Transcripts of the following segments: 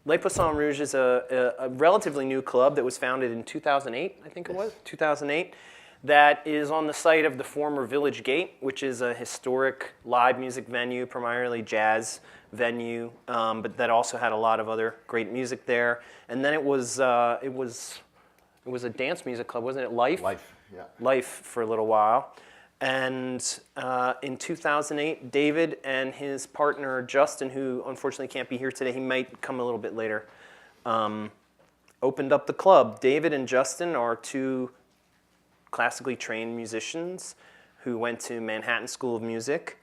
Poisson Rouge is a relatively new club that was founded in 2008, I think it was, 2008, that is on the site of the former Village Gate, which is a historic live music venue, primarily jazz venue, but that also had a lot of other great music there. And then it was a dance music club, wasn't it? Life? Life, yeah. Life for a little while. And in 2008, David and his partner, Justin, who unfortunately can't be here today, he might come a little bit later, opened up the club. David and Justin are two classically trained musicians who went to Manhattan School of Music.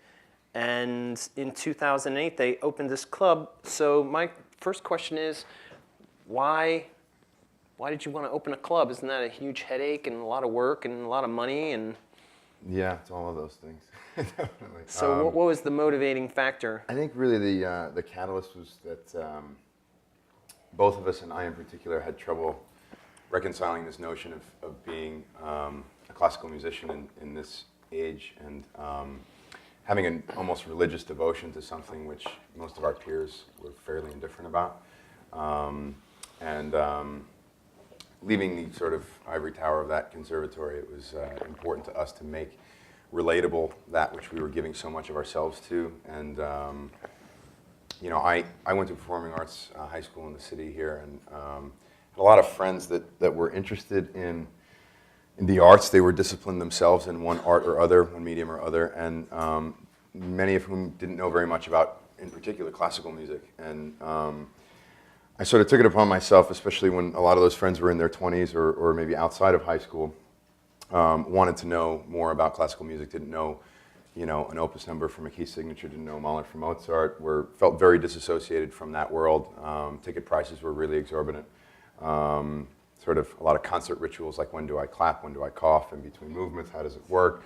And in 2008, they opened this club. So my first question is, why did you want to open a club? Isn't that a huge headache and a lot of work and a lot of money? And yeah, it's all of those things. Definitely. So what was the motivating factor? I think really the catalyst was that both of us, and I in particular, had trouble reconciling this notion of being a classical musician in this age, and having an almost religious devotion to something which most of our peers were fairly indifferent about. Leaving the sort of ivory tower of that conservatory, it was important to us to make relatable that which we were giving so much of ourselves to. And you know, I went to performing arts high school in the city here, and had a lot of friends that were interested in the arts. They were disciplined themselves in one art or other, one medium or other, and many of whom didn't know very much about, in particular, classical music. And I sort of took it upon myself, especially when a lot of those friends were in their 20s or maybe outside of high school, wanted to know more about classical music, didn't know, you know, an opus number from a key signature, didn't know Mahler from Mozart, felt very disassociated from that world. Ticket prices were really exorbitant. Sort of a lot of concert rituals, like when do I clap, when do I cough in between movements, how does it work?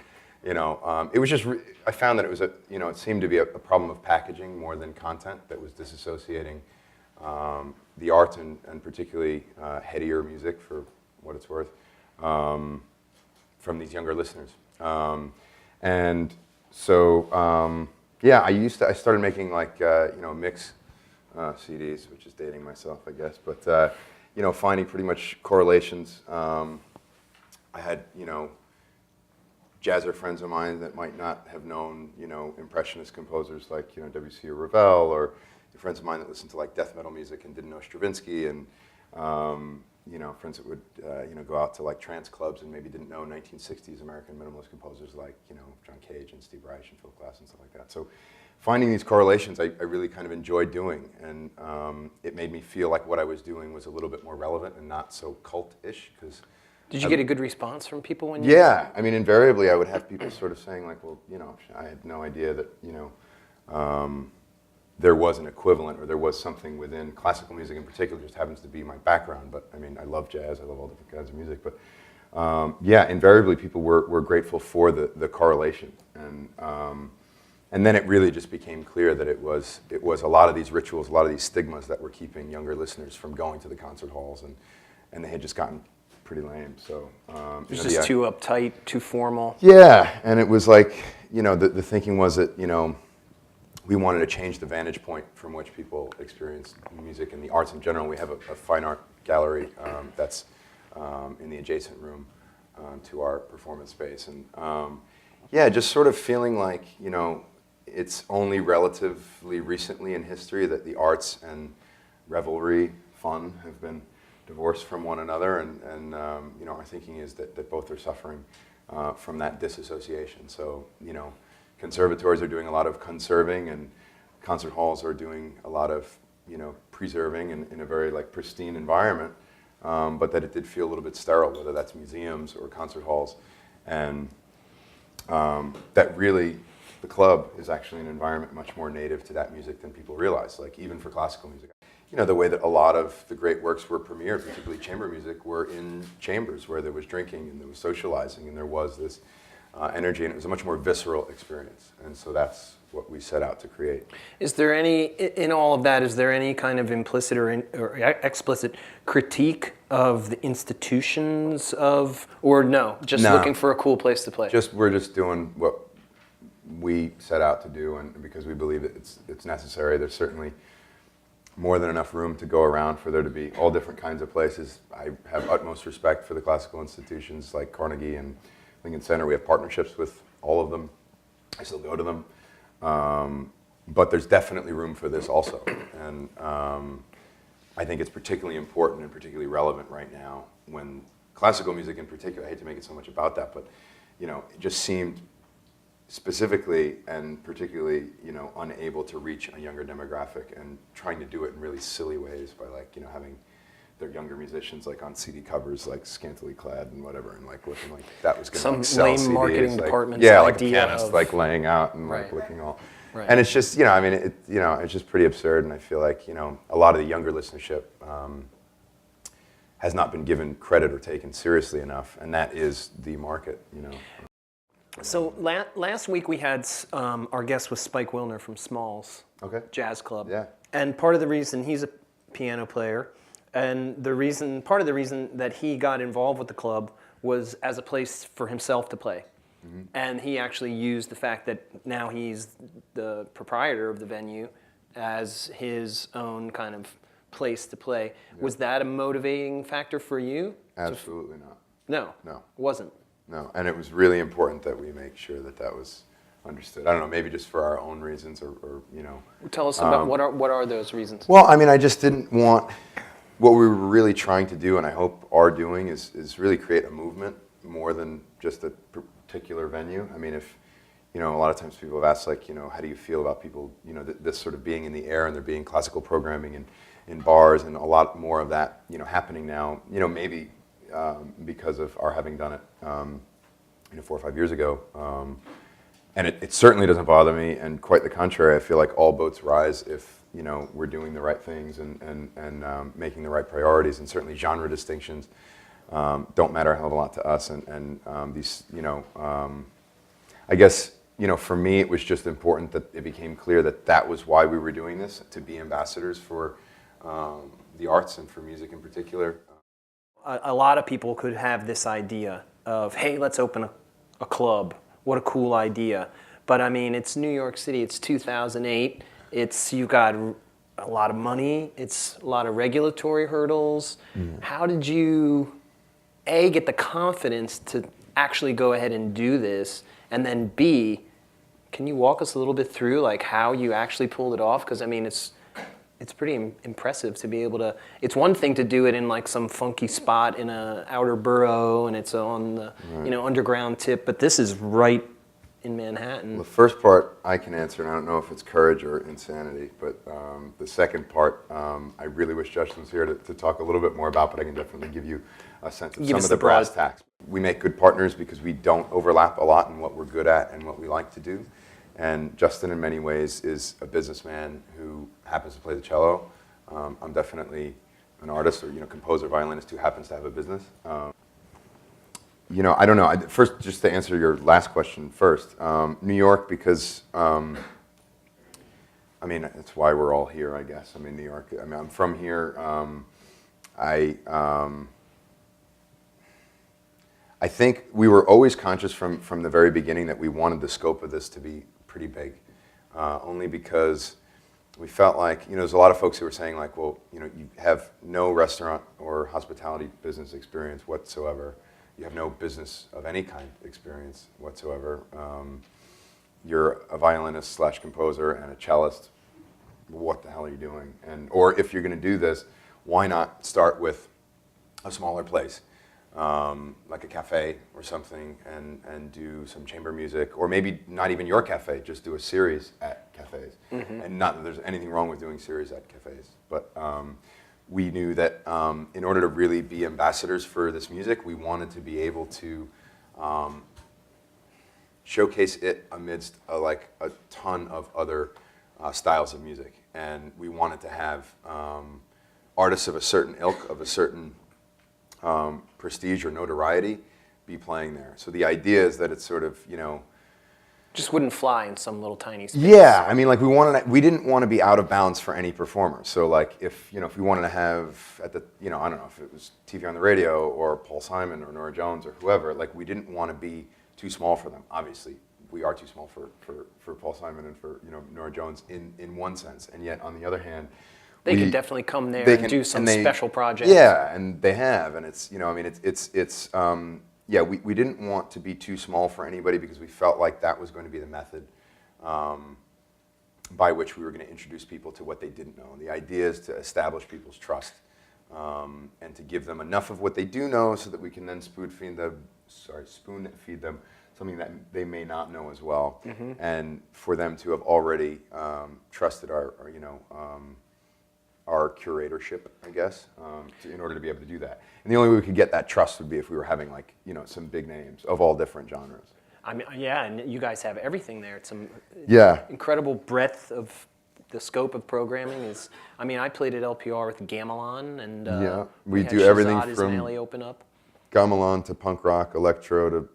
You know, it was just, I found that it was it seemed to be a problem of packaging more than content that was disassociating the art and particularly headier music, for what it's worth, from these younger listeners. And so, yeah, I started making like, mix CDs, which is dating myself, I guess, but, you know, finding pretty much correlations. I had, you know, jazzer friends of mine that might not have known, you know, impressionist composers like, you know, Debussy or Ravel, or friends of mine that listened to like death metal music and didn't know Stravinsky, and you know, friends that would you know, go out to like trance clubs and maybe didn't know 1960s American minimalist composers like, you know, John Cage and Steve Reich and Philip Glass and stuff like that. So finding these correlations, I really kind of enjoyed doing, and it made me feel like what I was doing was a little bit more relevant and not so cult-ish. Because did you get a good response from people when you? Yeah, I mean, invariably I would have people sort of saying like, well, you know, I had no idea that, you know, there was an equivalent, or there was something within classical music in particular. Just happens to be my background, but I mean, I love jazz, I love all different kinds of music, but yeah, invariably people were grateful for the correlation, and then it really just became clear that it was a lot of these rituals, a lot of these stigmas that were keeping younger listeners from going to the concert halls, and they had just gotten pretty lame. So it was just too uptight, too formal. Yeah, and it was like, you know, the thinking was that, you know, we wanted to change the vantage point from which people experience music and the arts in general. We have a fine art gallery that's in the adjacent room to our performance space. And yeah, just sort of feeling like, you know, it's only relatively recently in history that the arts and revelry, fun, have been divorced from one another. And you know, our thinking is that both are suffering from that disassociation. So, you know, conservatories are doing a lot of conserving, and concert halls are doing a lot of, you know, preserving in a very like pristine environment, but that it did feel a little bit sterile, whether that's museums or concert halls, and that really the club is actually an environment much more native to that music than people realize. Like even for classical music, you know, the way that a lot of the great works were premiered, particularly chamber music, were in chambers where there was drinking and there was socializing and there was this energy, and it was a much more visceral experience. And so that's what we set out to create. Is there any, in all of that, is there any kind of implicit or explicit critique of the institutions of, or no, just looking for a cool place to play? We're just doing what we set out to do, and because we believe that it's necessary. There's certainly more than enough room to go around for there to be all different kinds of places. I have utmost respect for the classical institutions like Carnegie and Lincoln Center. We have partnerships with all of them. I still go to them. But there's definitely room for this also. And I think it's particularly important and particularly relevant right now when classical music in particular, I hate to make it so much about that, but it just seemed specifically and particularly, unable to reach a younger demographic and trying to do it in really silly ways by having their younger musicians on CD covers, scantily clad and whatever, and looking like that was going to sell lame CDs. marketing department's yeah, like a idea pianist of laying out and Right. looking all. Right. And it's just, it's just pretty absurd, and I feel like, a lot of the younger listenership has not been given credit or taken seriously enough, and that is the market, So last week we had our guest was Spike Wilner from Smalls Okay. Jazz Club. Yeah. And part of the reason he's a piano player, and part of the reason that he got involved with the club was as a place for himself to play. Mm-hmm. And he actually used the fact that now he's the proprietor of the venue as his own kind of place to play. Yeah. Was that a motivating factor for you? Absolutely not. No. No. It wasn't. No, and it was really important that we make sure that that was understood. I don't know, maybe just for our own reasons or Tell us about what are those reasons? Well, I mean, I just didn't want, what we were really trying to do, and I hope are doing, is really create a movement more than just a particular venue. I mean, if, a lot of times people have asked, how do you feel about people, this sort of being in the air and there being classical programming in bars and a lot more of that, happening now, maybe because of our having done it, 4 or 5 years ago. And it certainly doesn't bother me, and quite the contrary. I feel like all boats rise if we're doing the right things and making the right priorities, and certainly genre distinctions don't matter a hell of a lot to us. And these, I guess, for me it was just important that it became clear that that was why we were doing this, to be ambassadors for the arts and for music in particular. A lot of people could have this idea of, hey, let's open a club. What a cool idea. But I mean, it's New York City, it's 2008, you've got a lot of money, it's a lot of regulatory hurdles. Mm. How did you, A, get the confidence to actually go ahead and do this, and then B, can you walk us a little bit through how you actually pulled it off? Because I mean, it's pretty impressive to be able to, it's one thing to do it in some funky spot in a outer borough and it's on the underground tip, but this is right in Manhattan. The first part I can answer, and I don't know if it's courage or insanity, but the second part I really wish Justin was here to talk a little bit more about, but I can definitely give you a sense of some of the brass tacks. We make good partners because we don't overlap a lot in what we're good at and what we like to do. And Justin, in many ways, is a businessman who happens to play the cello. I'm definitely an artist or composer, violinist who happens to have a business. I don't know. First, just to answer your last question first, New York, because I mean that's why we're all here, I guess. I mean, New York. I mean, I'm from here. I think we were always conscious from the very beginning that we wanted the scope of this to be pretty big, only because we felt like, there's a lot of folks who were saying well, you have no restaurant or hospitality business experience whatsoever. You have no business of any kind experience whatsoever. You're a violinist / composer and a cellist. What the hell are you doing? Or if you're going to do this, why not start with a smaller place? Like a cafe or something, and do some chamber music, or maybe not even your cafe, just do a series at cafes. Mm-hmm. And not that there's anything wrong with doing series at cafes, but we knew that in order to really be ambassadors for this music, we wanted to be able to showcase it amidst a ton of other styles of music. And we wanted to have artists of a certain ilk, of a certain prestige or notoriety be playing there. So the idea is that it's sort of, just wouldn't fly in some little tiny space. Yeah, I mean, we didn't want to be out of bounds for any performer. So if we wanted to have at the, I don't know if it was TV on the radio or Paul Simon or Nora Jones or whoever, we didn't want to be too small for them. Obviously, we are too small for Paul Simon and for Nora Jones in one sense, and yet on the other hand, They could definitely come there they and can do some and they- special projects. Yeah, and they have, and it's, you know, I mean, yeah, we didn't want to be too small for anybody because we felt like that was going to be the method by which we were going to introduce people to what they didn't know. And the idea is to establish people's trust and to give them enough of what they do know so that we can then spoon feed them something that they may not know as well, and for them to have already trusted our curatorship, I guess, in order to be able to do that. And the only way we could get that trust would be if we were having, like, you know, some big names of all different genres. I mean, yeah, and you guys have everything there. It's some Yeah. incredible breadth of the scope of programming. Is I mean, I played at LPR with Gamelan, and Yeah, we had do everything Shahzad from Ismaili open up. gamelan to punk rock, electro to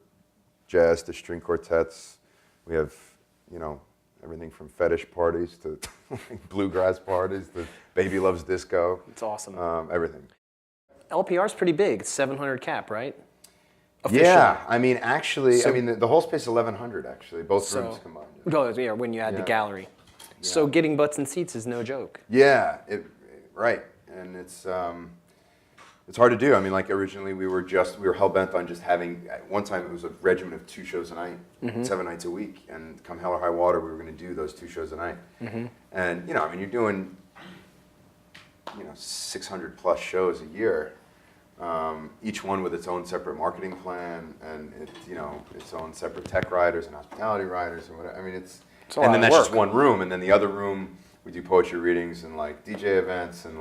jazz to string quartets. We have, you know, everything from fetish parties to bluegrass parties to baby loves disco. It's awesome. Everything. LPR's pretty big. It's 700 cap, right? Officially. Yeah, I mean, actually, So- I mean, the whole space is 1,100, actually, both rooms combined. Oh, yeah, when you add the Yeah. gallery. So getting butts and seats is no joke. Yeah, right, and it's hard to do. I mean, like, originally we were hell bent on just having. At one time, it was a regimen of 2 shows a night, 7 nights a week, and come hell or high water, we were going to do those 2 shows a night. And, you know, I mean, you're doing, you know, 600 plus shows a year, each one with its own separate marketing plan and its own separate tech riders and hospitality riders and whatever. I mean, a lot and then of that's just work. one room, and then the other room we do poetry readings and, like, DJ events and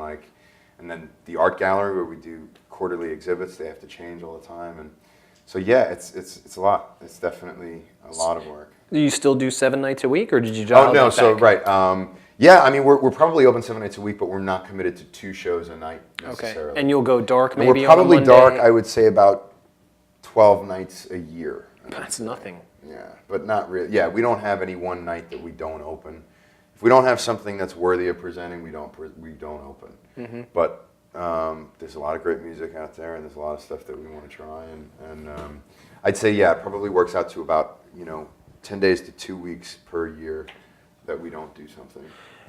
then the art gallery where we do quarterly exhibits. They have to change all the time, and so yeah, it's a lot. It's definitely a lot of work. Do you still do 7 nights a week, or did you Oh dial no, that so back? right. Yeah, I mean, we're probably open 7 nights a week, but we're not committed to 2 shows a night necessarily. Okay, and you'll go dark And maybe we're probably on a Monday? dark, I would say, about 12 nights a year. That's nothing. Yeah, but not really. Yeah, we don't have any one night that we don't open. If we don't have something that's worthy of presenting, we don't open. But there's a lot of great music out there, and there's a lot of stuff that we want to try. And I'd say, yeah, it probably works out to about, 10 days to 2 weeks per year that we don't do something.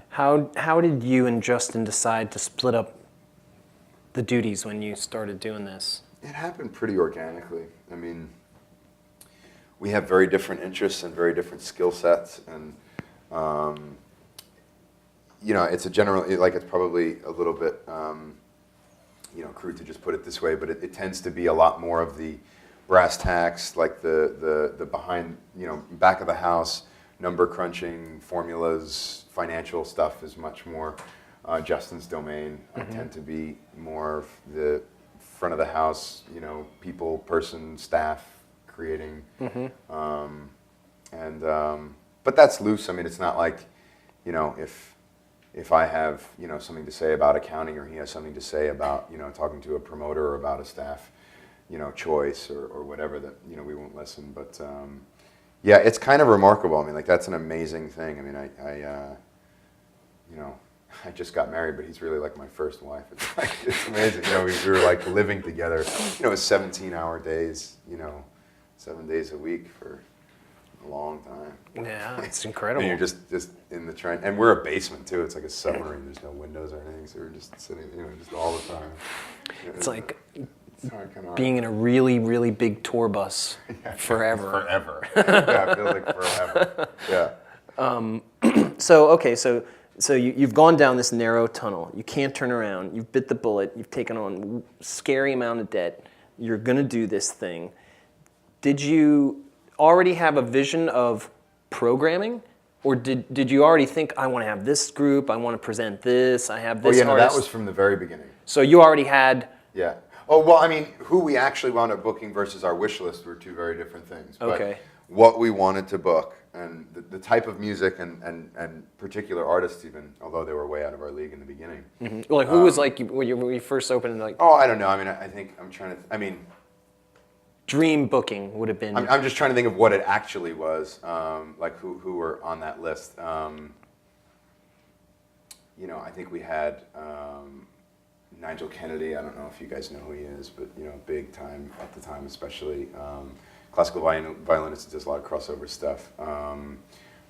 How did you and Justin decide to split up the duties when you started doing this? It happened pretty organically. I mean, we have very different interests and very different skill sets, and it's a general, it's probably a little bit crude to just put it this way, but it tends to be a lot more of the brass tacks, like the behind, back of the house, number crunching, formulas, financial stuff is much more Justin's domain. I tend to be more of the front of the house, people, person, staff, creating. But that's loose. I mean, it's not like, if I have, something to say about accounting, or he has something to say about, talking to a promoter or about a staff, choice or whatever, that, we won't listen. But yeah, it's kind of remarkable. I mean, like, that's an amazing thing. I mean, I just got married, but he's really like my first wife. It's like, it's amazing. We were like living together, 17-hour days, 7 days a week for a long time. Yeah, it's incredible. And you're just in the train, and we're a basement too. It's like a submarine. There's no windows or anything, so we're just sitting, just all the time. It's like it's hard. being in a really, really big tour bus forever. Forever. Yeah, it feels like forever. Yeah. So you've gone down this narrow tunnel. You can't turn around. You've bit the bullet. You've taken on a scary amount of debt. You're going to do this thing. Did you already have a vision of programming? Or did you already think, I want to have this group, I want to present this, I have this artist? That was from the very beginning. So you already had... Yeah. Oh, well, I mean, who we actually wound up booking versus our wish list were 2 very different things. But Okay. what we wanted to book and the type of music and particular artists even, although they were way out of our league in the beginning. Mm-hmm. Well, who was like, when you first opened, like... Oh, I don't know. I mean, I think I'm trying to... Dream booking would have been... I'm just trying to think of what it actually was, like who were on that list. I think we had Nigel Kennedy. I don't know if you guys know who he is, but big time at the time, especially classical violinist, does a lot of crossover stuff.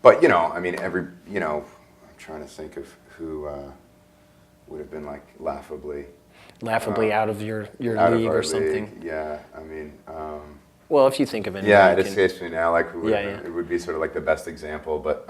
But I'm trying to think of who would have been like laughably out of your out of league our or something. league. Yeah, I mean, Well, if you think of anyone, yeah, you it can- escapes me now. Like, who would Yeah, it would be sort of like the best example, but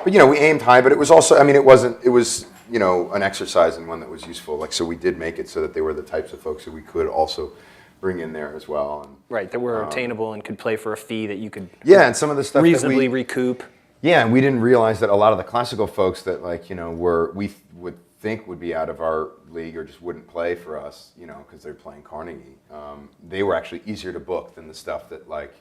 you know, we aimed high, but it was also, I mean, it wasn't. It was, you know, an exercise and one that was useful. Like, so we did make it so that they were the types of folks who we could also bring in there as well. And, right, that were attainable and could play for a fee that you could yeah, and some of the stuff reasonably that we, recoup. yeah, and we didn't realize that a lot of the classical folks that, like, you know, would think would be out of our league or just wouldn't play for us, you know, because they're playing Carnegie. They were actually easier to book than the stuff that, like,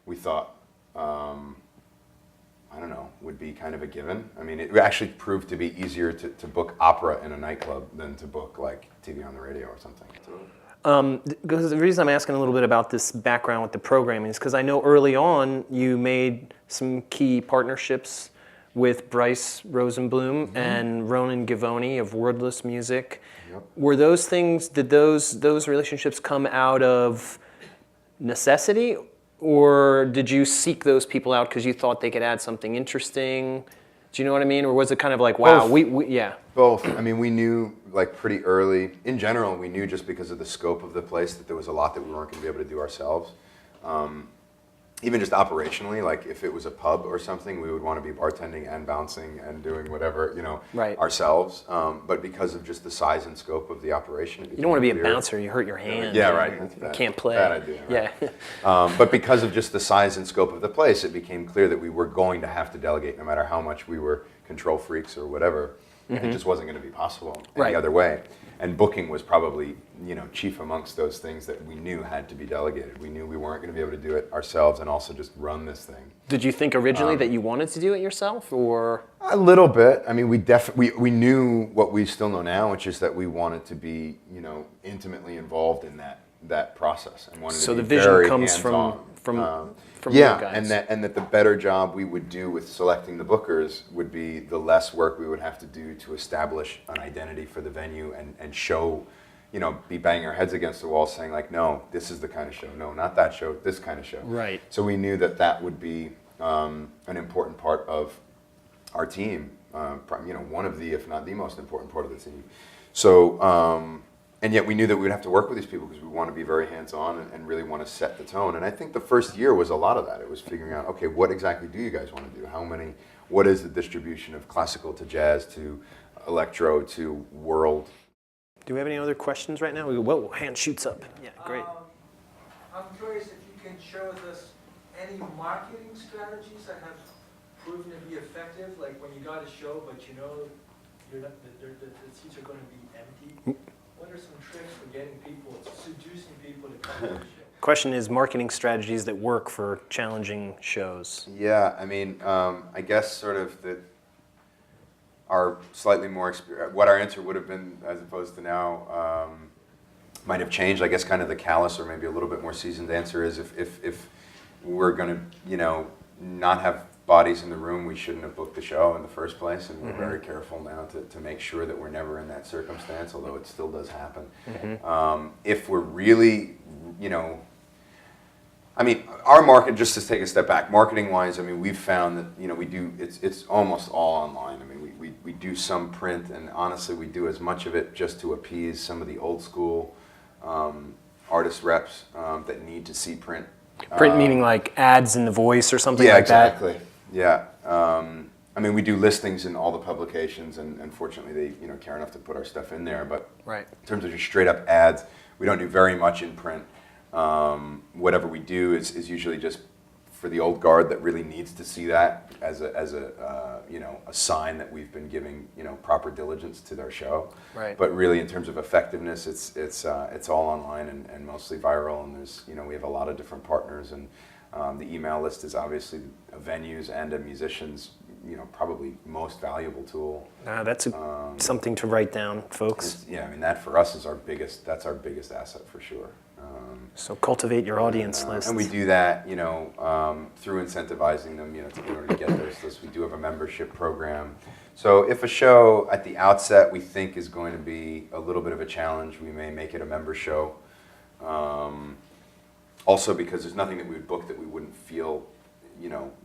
we thought, I don't know, would be kind of a given. I mean, it actually proved to be easier to book opera in a nightclub than to book, like, TV on the radio or something. Because the reason I'm asking a little bit about this background with the programming is because I know early on you made some key partnerships with Bryce Rosenblum and Ronan Givoni of Wordless Music. Yep. Were those things, did those relationships come out of necessity, or did you seek those people out because you thought they could add something interesting? Do you know what I mean? Or was it kind of like, wow, Both. we yeah. Both. I mean, we knew, like, pretty early. In general, we knew just because of the scope of the place that there was a lot that we weren't going to be able to do ourselves. Even just operationally, like, if it was a pub or something, we would want to be bartending and bouncing and doing whatever, you know, Right. ourselves. But because of just the size and scope of the operation, You don't want to be a bouncer, you hurt your hand. Yeah, right. You That's bad. can't play. Bad idea. Right? Yeah. But because of just the size and scope of the place, it became clear that we were going to have to delegate, no matter how much we were control freaks or whatever. It just wasn't going to be possible any Right. other way. And booking was probably, you know, chief amongst those things that we knew had to be delegated. We knew we weren't going to be able to do it ourselves and also just run this thing. Did you think originally that you wanted to do it yourself, or? A little bit. I mean, we knew what we still know now, which is that we wanted to be, you know, intimately involved in that process and wanted So to be the vision very comes hands-on. from Yeah, you guys. and that the better job we would do with selecting the bookers would be the less work we would have to do to establish an identity for the venue and show, you know, be banging our heads against the wall saying, like, no, this is the kind of show. No, not that show, this kind of show. Right. So we knew that that would be an important part of our team, you know, one of the, if not the most important part of the team. So, and yet we knew that we'd have to work with these people because we want to be very hands-on and really want to set the tone. And I think the first year was a lot of that. It was figuring out, okay, what exactly do you guys want to do? What is the distribution of classical to jazz to electro to world? Do we have any other questions right now? Whoa, hand shoots up. Yeah, great. I'm curious if you can share with us any marketing strategies that have proven to be effective, like when you got a show, but you know you're not, the seats are going to be empty. What are some tricks for getting people, seducing people to come to the show? Question is marketing strategies that work for challenging shows. Yeah, I mean, I guess sort of our slightly more what our answer would have been as opposed to now might have changed. I guess kind of the callous or maybe a little bit more seasoned answer is if we're going to, you know, not have bodies in the room, we shouldn't have booked the show in the first place, and we're very careful now to make sure that we're never in that circumstance, although it still does happen. If we're really, you know, I mean, our market, just to take a step back, marketing-wise, I mean, we've found that, you know, we do, it's almost all online. I mean, we do some print, and honestly, we do as much of it just to appease some of the old school artist reps that need to see print. Print meaning like ads in The Voice or something Yeah, like exactly. Yeah. I mean, we do listings in all the publications, and fortunately, they, you know, care enough to put our stuff in there. But Right. in terms of just straight up ads, we don't do very much in print. Whatever we do is usually just for the old guard that really needs to see that as a you know, a sign that we've been giving, you know, proper diligence to their show. Right. But really, in terms of effectiveness, it's all online and mostly viral. And there's, you know, we have a lot of different partners, and the email list is obviously a venue's and a musician's, you know, probably most valuable tool. That's something to write down, folks. Yeah, I mean, that for us is that's our biggest asset for sure. So cultivate your audience list. And we do that, you know, through incentivizing them, you know, in order to get those lists. We do have a membership program. So if a show at the outset we think is going to be a little bit of a challenge, we may make it a member show. Also because there's nothing that we would book that we wouldn't feel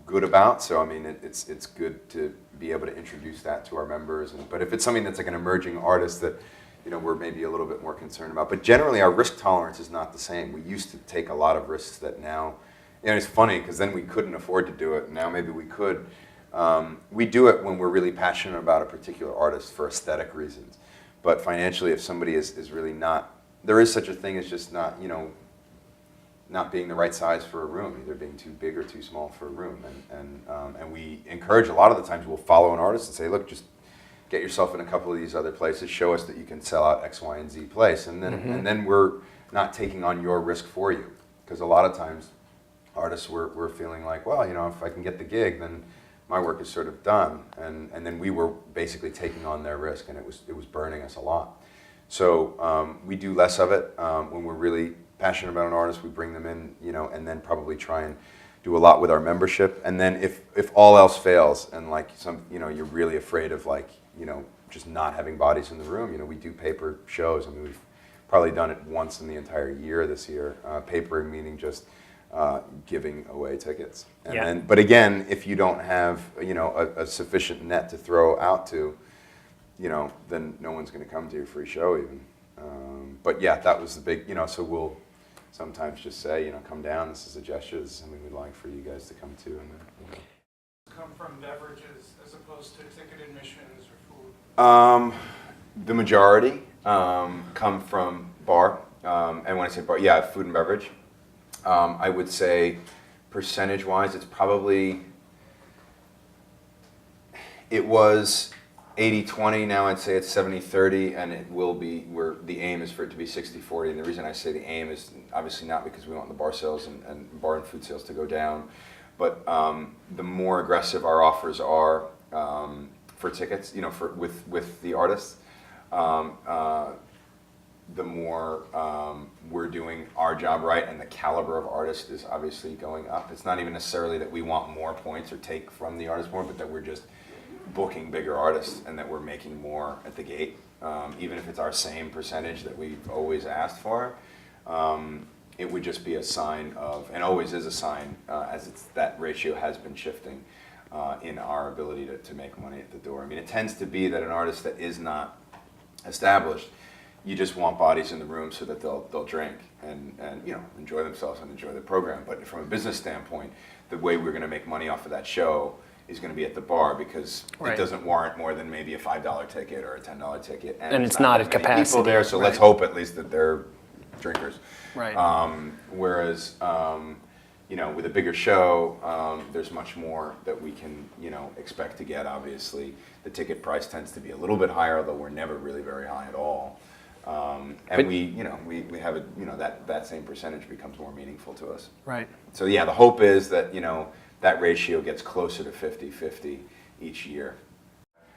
good about. So I mean, it's good to be able to introduce that to our members. But if it's something that's like an emerging artist that we're maybe a little bit more concerned about. But generally, our risk tolerance is not the same. We used to take a lot of risks that now, it's funny because then we couldn't afford to do it. And now maybe we could. We do it when we're really passionate about a particular artist for aesthetic reasons. But financially, if somebody is really not, there is such a thing as just not being the right size for a room, either being too big or too small for a room. And we encourage, a lot of the times we'll follow an artist and say, look, just get yourself in a couple of these other places, show us that you can sell out X, Y, and Z place. And then we're not taking on your risk for you. Because a lot of times artists we're feeling like, well, if I can get the gig, then my work is sort of done. And then we were basically taking on their risk, and it was burning us a lot. So we do less of it. When we're really passionate about an artist, we bring them in, and then probably try and do a lot with our membership. And then if all else fails, and like you're really afraid of just not having bodies in the room, we do paper shows. I mean, we've probably done it once in the entire year this year. Papering meaning just giving away tickets. But again, if you don't have a sufficient net to throw out to, then no one's going to come to your free show even. But yeah, that was the big, so we'll sometimes just say, come down, this is a gesture, this is something we'd like for you guys to come to. And then, come from beverages as opposed to ticket admissions or food? The majority come from bar. And when I say bar, yeah, food and beverage. I would say percentage-wise, it was 80-20, now I'd say it's 70-30, and it will be, the aim is for it to be 60-40. And the reason I say the aim is obviously not because we want the bar sales and bar and food sales to go down, but the more aggressive our offers are for tickets, with the artists, the more we're doing our job right, and the caliber of artist is obviously going up. It's not even necessarily that we want more points or take from the artist more, but that we're just booking bigger artists and that we're making more at the gate. Even if it's our same percentage that we've always asked for, it would just be a sign of, and always is a sign, as that ratio has been shifting in our ability to make money at the door. I mean, it tends to be that an artist that is not established, you just want bodies in the room so that they'll drink and enjoy themselves and enjoy the program. But from a business standpoint, the way we're going to make money off of that show is going to be at the bar, because it doesn't warrant more than maybe a $5 ticket or a $10 ticket, and it's not at capacity. People there, so let's hope at least that they're drinkers. Right. Whereas with a bigger show, there's much more that we can expect to get. Obviously, the ticket price tends to be a little bit higher, although we're never really very high at all. And we have that same percentage becomes more meaningful to us. Right. So yeah, the hope is that that ratio gets closer to 50-50 each year.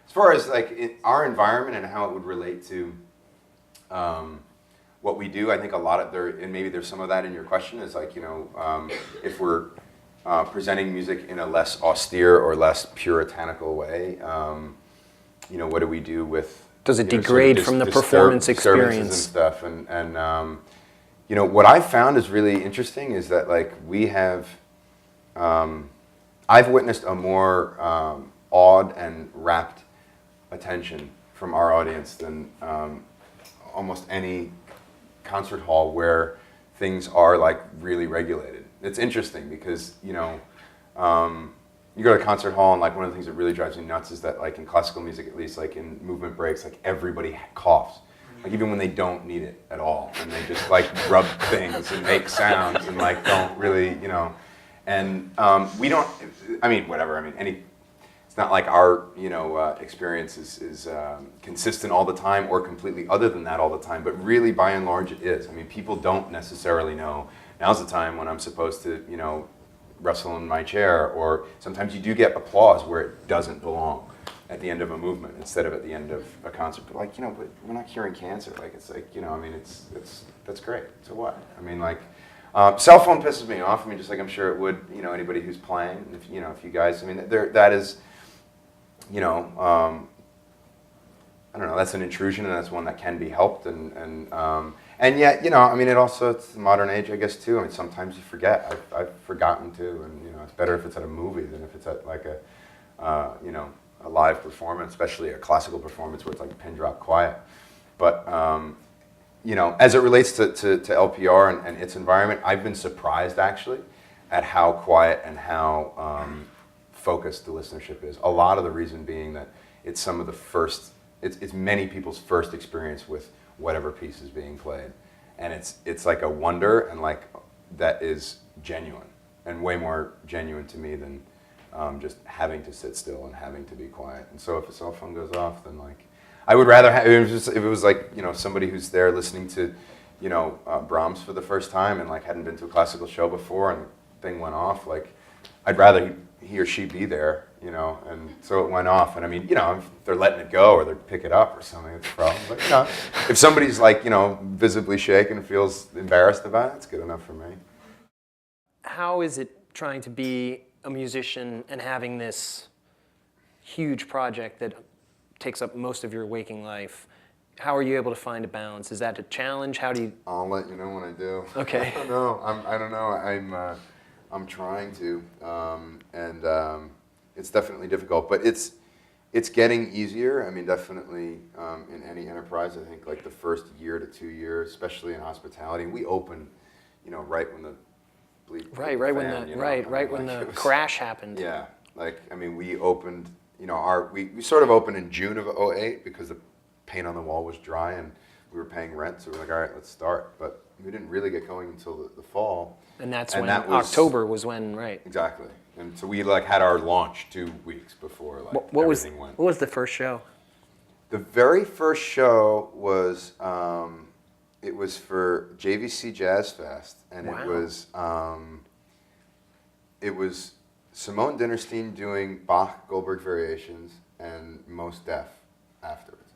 As far as our environment and how it would relate to what we do, I think a lot of and maybe there's some of that in your question, is if we're presenting music in a less austere or less puritanical way, what do we do with? Does it degrade from the performance experience and stuff? And what I've found is really interesting is that we have, I've witnessed a more awed and rapt attention from our audience than almost any concert hall where things are really regulated. It's interesting because you go to a concert hall, and one of the things that really drives me nuts is that in classical music, at least in movement breaks, everybody coughs, even when they don't need it at all, and they just rub things and make sounds and don't really and we don't. I mean, whatever. I mean, it's not like our experience is consistent all the time or completely other than that all the time, but really by and large it is. I mean, people don't necessarily know now's the time when I'm supposed to wrestle in my chair, or sometimes you do get applause where it doesn't belong at the end of a movement instead of at the end of a concert. But but we're not curing cancer. It's I mean, it's that's great. So what? I mean, cell phone pisses me off. I mean, just I'm sure it would, anybody who's playing. If if you guys, I mean, that is, I don't know. That's an intrusion, and that's one that can be helped. And And yet, you know, I mean, it's the modern age, I guess, too. I mean, sometimes you forget. I've forgotten too, and you know, it's better if it's at a movie than if it's at like you know, a live performance, especially a classical performance where it's like pin drop quiet. But you know, as it relates to LPR and its environment, I've been surprised actually at how quiet and how focused the listenership is. A lot of the reason being that it's some of the first, it's many people's first experience with whatever piece is being played, and it's like a wonder and like that is genuine and way more genuine to me than just having to sit still and having to be quiet. And so if a cell phone goes off, then like I would rather have, if it was like, you know, somebody who's there listening to, you know, Brahms for the first time and like hadn't been to a classical show before and the thing went off, like I'd rather he or she be there, you know, and so it went off. And I mean, you know, if they're letting it go or they pick it up or something, it's a problem. But you know, if somebody's like, you know, visibly shaken and feels embarrassed about it, it's good enough for me. How is it trying to be a musician and having this huge project that takes up most of your waking life? How are you able to find a balance? Is that a challenge? How do you? I'll let you know when I do. Okay. I don't know. I don't know. I'm trying to, and it's definitely difficult, but it's getting easier. I mean, definitely in any enterprise. I think like the first year to 2 years, especially in hospitality, we opened, you know, right when the when the crash happened. Yeah, like I mean, we opened. You know, we sort of opened in June of '08 because the paint on the wall was dry and we were paying rent, so we were like, all right, let's start. But we didn't really get going until the fall. And that's when October was when, right? Exactly. And so we like had our launch 2 weeks before like everything went. What was the first show? The very first show was it was for JVC Jazz Fest, and Wow. It was Simone Dinnerstein doing Bach Goldberg variations and Most Def afterwards.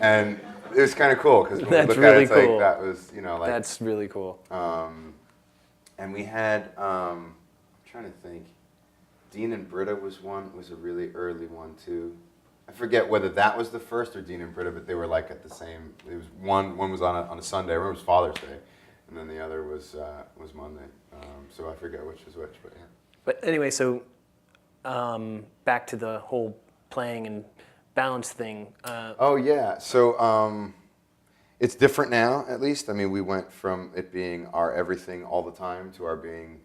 And it was kind of cool because when That's we look really at it, it's cool. like that was, you know, like That's really cool. and we had I'm trying to think, Dean and Britta was a really early one too. I forget whether that was the first or Dean and Britta, but they were like at the same. It was one was on a Sunday. I remember it was Father's Day, and then the other was Monday. So I forget which was which, but yeah. But anyway, so back to the whole playing and balance thing. Oh yeah, so it's different now. At least I mean, we went from it being our everything all the time to our being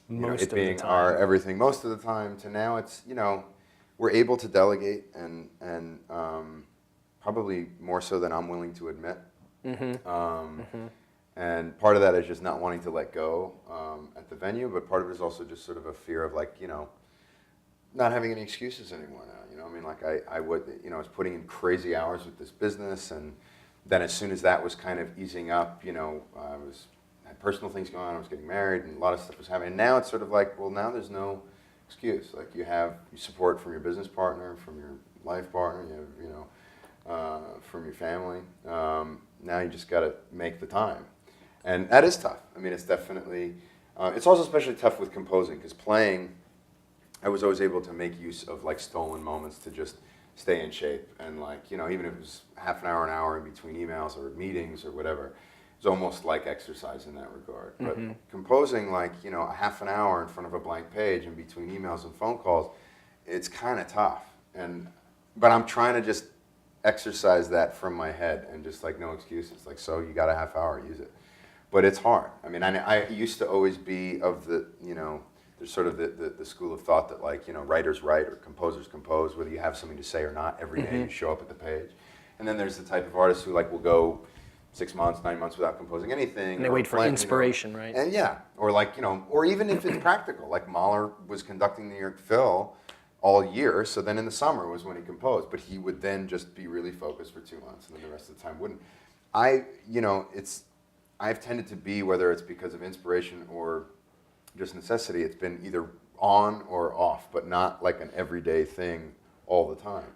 Most of being the time. our everything most of the time to now it's we're able to delegate and probably more so than I'm willing to admit. And part of that is just not wanting to let go at the venue, but part of it is also just sort of a fear of like, not having any excuses anymore now. I mean, like I was putting in crazy hours with this business, and then as soon as that was kind of easing up, I had personal things going on, I was getting married, and a lot of stuff was happening. And now it's sort of like, well, now there's no excuse. Like you have support from your business partner, from your life partner, from your family. Now you just got to make the time. And that is tough. I mean, it's definitely, it's also especially tough with composing, because playing, I was always able to make use of like stolen moments to just stay in shape. And like, even if it was half an hour in between emails or meetings or whatever, it's almost like exercise in that regard. But composing like, a half an hour in front of a blank page in between emails and phone calls, it's kind of tough. But I'm trying to just exercise that from my head and just like, no excuses. Like, so you got a half hour, use it. But it's hard. I mean, I used to always be of the, there's sort of the school of thought that like, writers write or composers compose, whether you have something to say or not, every day you show up at the page. And then there's the type of artists who like will go 6 months, 9 months without composing anything. And they wait for inspiration, right? And yeah, or like, or even if it's practical, like Mahler was conducting the New York Phil all year, so then in the summer was when he composed, but he would then just be really focused for 2 months, and then the rest of the time wouldn't. I've tended to be, whether it's because of inspiration or just necessity, it's been either on or off, but not like an everyday thing all the time.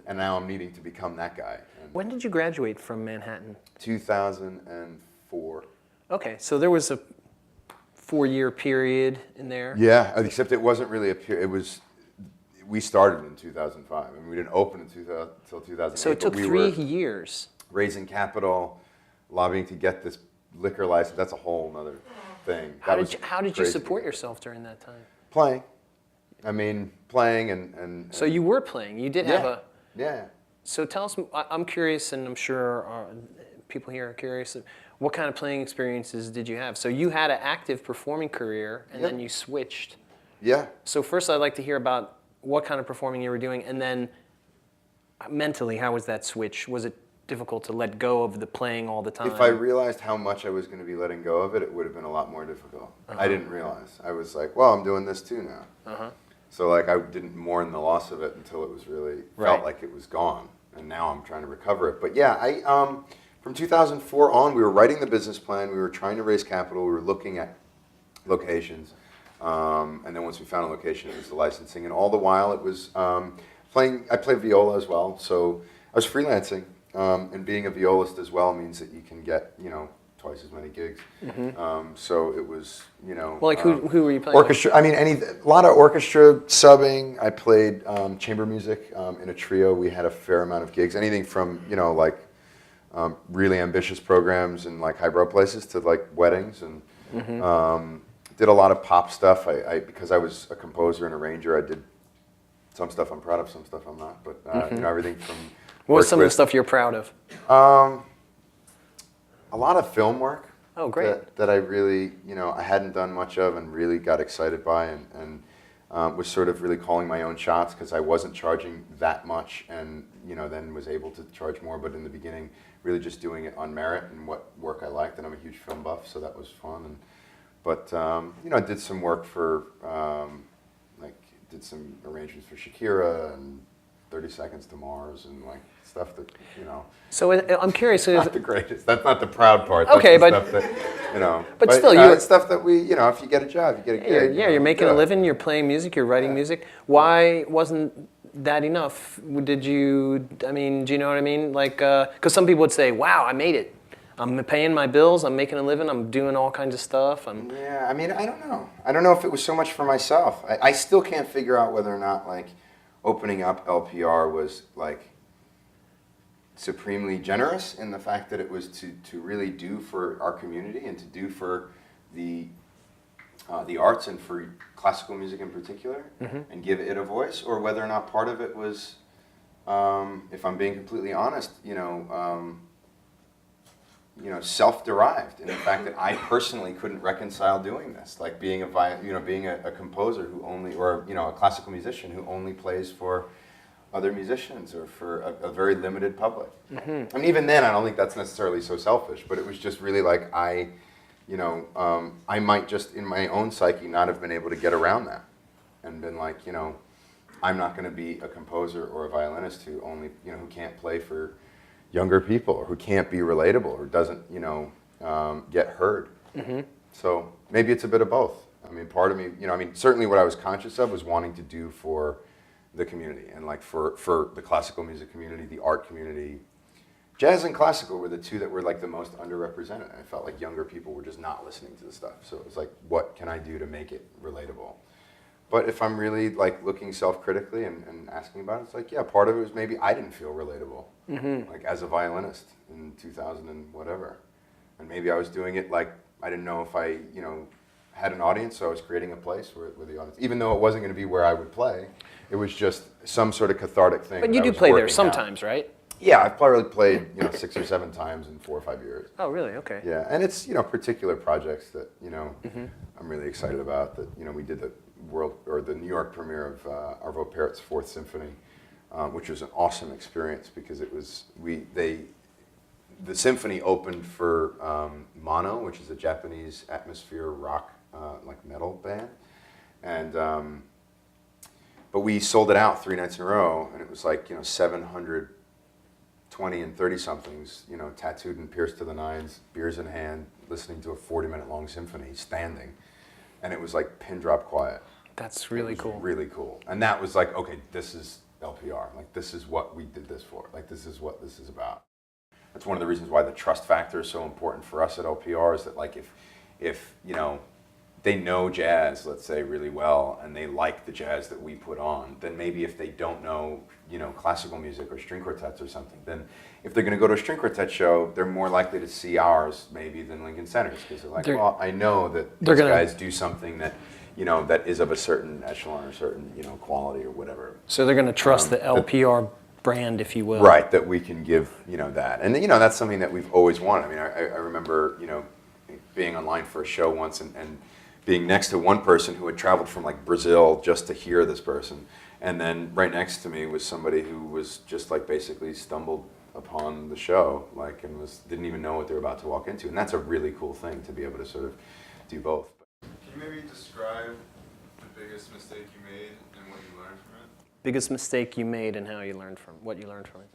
And now I'm needing to become that guy. And when did you graduate from Manhattan? 2004. Okay, so there was a 4-year period in there. Yeah, except it wasn't really a period. We started in 2005. I mean, we didn't open until 2008. So it took 3 years. Raising capital, lobbying to get this liquor license. That's a whole other thing. How did you crazy. support yourself during that time? Playing. I mean, playing and So you were playing. You did have a. Yeah. So tell us. I'm curious, and I'm sure people here are curious. What kind of playing experiences did you have? So you had an active performing career, and then you switched. Yeah. So first, I'd like to hear about what kind of performing you were doing, and then mentally, how was that switch? Was it difficult to let go of the playing all the time? If I realized how much I was going to be letting go of it, it would have been a lot more difficult. I didn't realize. I was like, well, I'm doing this too now. So like I didn't mourn the loss of it until it was really felt like it was gone, and now I'm trying to recover it. But yeah, from 2004 on, we were writing the business plan. We were trying to raise capital. We were looking at locations, and then once we found a location, it was the licensing. And all the while, it was playing. I play viola as well, so I was freelancing. And being a violist as well means that you can get, twice as many gigs. So it was, Well, like who were you playing? Orchestra. I mean, a lot of orchestra subbing. I played chamber music in a trio. We had a fair amount of gigs. Anything from, really ambitious programs in like highbrow places to like weddings, and did a lot of pop stuff. Because I was a composer and arranger, I did some stuff I'm proud of, some stuff I'm not. But everything from What was some of the stuff you're proud of? A lot of film work. Oh, great. That I really, I hadn't done much of and really got excited by, and was sort of really calling my own shots because I wasn't charging that much, and then was able to charge more. But in the beginning, really just doing it on merit and what work I liked. And I'm a huge film buff, so that was fun. But I did some work for did some arrangements for Shakira and 30 Seconds to Mars and like stuff that, So I'm curious. not the greatest. That's not the proud part. Okay, That's but the stuff that, But still, it's stuff that we, if you get a job, you get a gig. you're making do a it. living. You're playing music. You're writing music. Why wasn't that enough? Did you? I mean, do you know what I mean? Like, because some people would say, "Wow, I made it. I'm paying my bills. I'm making a living. I'm doing all kinds of stuff." Yeah, I mean, I don't know. I don't know if it was so much for myself. I still can't figure out whether or not like opening up LPR was like supremely generous in the fact that it was to really do for our community and to do for the arts and for classical music in particular, and give it a voice, or whether or not part of it was, if I'm being completely honest, self-derived in the fact that I personally couldn't reconcile doing this, like being being a composer who only, or a classical musician who only plays for other musicians or for a very limited public. I mean, even then, I don't think that's necessarily so selfish, but it was just really like I might just in my own psyche not have been able to get around that, and been like, I'm not going to be a composer or a violinist who only, who can't play for younger people, or who can't be relatable, or doesn't, get heard. So maybe it's a bit of both. I mean, part of me, certainly what I was conscious of was wanting to do for the community, and like for the classical music community, the art community. Jazz and classical were the two that were like the most underrepresented. I felt like younger people were just not listening to the stuff. So it was like, what can I do to make it relatable? But if I'm really like looking self-critically and asking about it, it's like, yeah, part of it was maybe I didn't feel relatable, like as a violinist in 2000 and whatever. And maybe I was doing it like, I didn't know if I, had an audience, so I was creating a place where the audience, even though it wasn't going to be where I would play, it was just some sort of cathartic thing. But you do play there sometimes, right? Yeah, I've probably played 6 or 7 times in 4 or 5 years. Oh, really? Okay. Yeah, and it's particular projects that I'm really excited about. That we did the New York premiere of Arvo Pärt's 4th Symphony, which was an awesome experience because it was the symphony opened for Mono, which is a Japanese atmosphere rock like metal band, and but we sold it out 3 nights in a row, and it was like 700 20 and 30 somethings, tattooed and pierced to the nines, beers in hand, listening to a 40-minute long symphony, standing, and it was like pin drop quiet. That's really cool. Really cool, and that was like, okay, this is LPR. Like this is what we did this for. Like this is what this is about. That's one of the reasons why the trust factor is so important for us at LPR. Is that like if they know jazz, let's say, really well, and they like the jazz that we put on, then maybe if they don't know, classical music or string quartets or something, then if they're going to go to a string quartet show, they're more likely to see ours maybe than Lincoln Center's, because they're like, well, I know that these guys do something that, that is of a certain echelon or certain, quality or whatever. So they're going to trust the LPR brand, if you will. Right, that we can give, that. And, that's something that we've always wanted. I mean, I remember, being online for a show once and being next to one person who had traveled from like Brazil just to hear this person. And then right next to me was somebody who was just like basically stumbled upon the show, like, and didn't even know what they were about to walk into. And that's a really cool thing to be able to sort of do both. Can you maybe describe the biggest mistake you made and what you learned from it? Biggest mistake you made and how you learned from what you learned from it.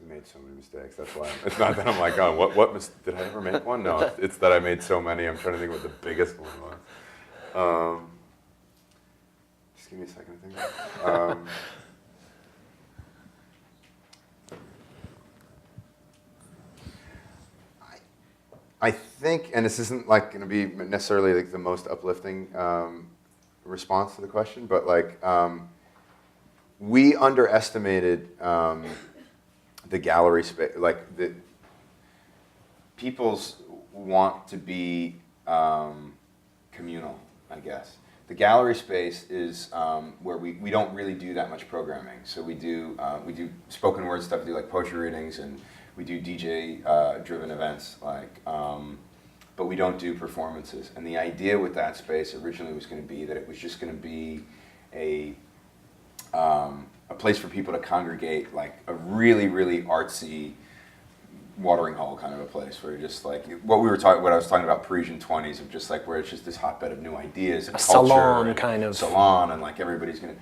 We made so many mistakes. That's why it's not that I'm like, oh, did I ever make one? No, it's that I made so many. I'm trying to think what the biggest one was. Just give me a second to think. I think, and this isn't like going to be necessarily like the most uplifting response to the question, but like we underestimated the gallery space, like the people's want to be communal, I guess. The gallery space is where we don't really do that much programming. So we do spoken word stuff, we do like poetry readings, and we do DJ driven events, like, but we don't do performances. And the idea with that space originally was going to be that it was just going to be a place for people to congregate, like a really, really artsy watering hole kind of a place where you're just like what I was talking about, Parisian 20s, of just like where it's just this hotbed of new ideas and a culture, salon kind of salon, and like everybody's gonna,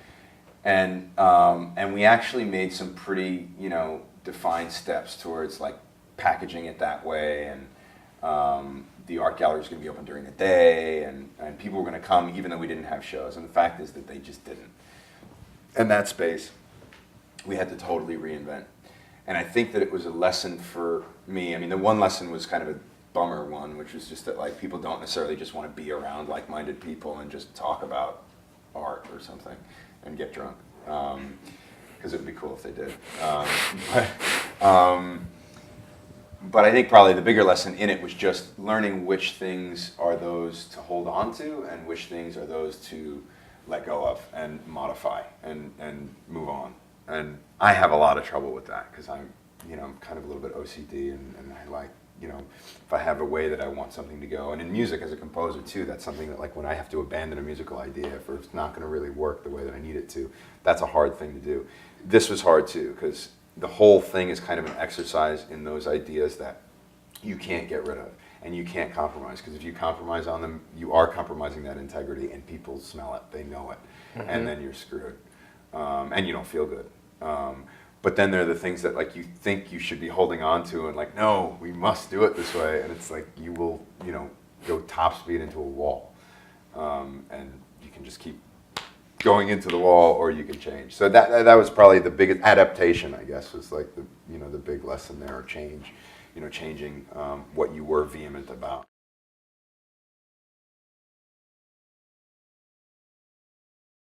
and we actually made some pretty defined steps towards like packaging it that way, and the art gallery was going to be open during the day, and people were going to come even though we didn't have shows, and the fact is that they just didn't. And that space we had to totally reinvent. And I think that it was a lesson for me. I mean, the one lesson was kind of a bummer one, which was just that like people don't necessarily just want to be around like-minded people and just talk about art or something and get drunk, because it would be cool if they did. But I think probably the bigger lesson in it was just learning which things are those to hold on to and which things are those to let go of and modify and move on. And I have a lot of trouble with that because I'm kind of a little bit OCD, and I like, if I have a way that I want something to go. And in music as a composer too, that's something that like when I have to abandon a musical idea if it's not going to really work the way that I need it to, that's a hard thing to do. This was hard too, because the whole thing is kind of an exercise in those ideas that you can't get rid of and you can't compromise, because if you compromise on them, you are compromising that integrity, and people smell it, they know it, and then you're screwed, and you don't feel good. But then there are the things that like you think you should be holding on to, and like, no, we must do it this way, and it's like you will, go top speed into a wall, and you can just keep going into the wall, or you can change. So that was probably the biggest adaptation, I guess, was like the the big lesson there, or change, changing what you were vehement about.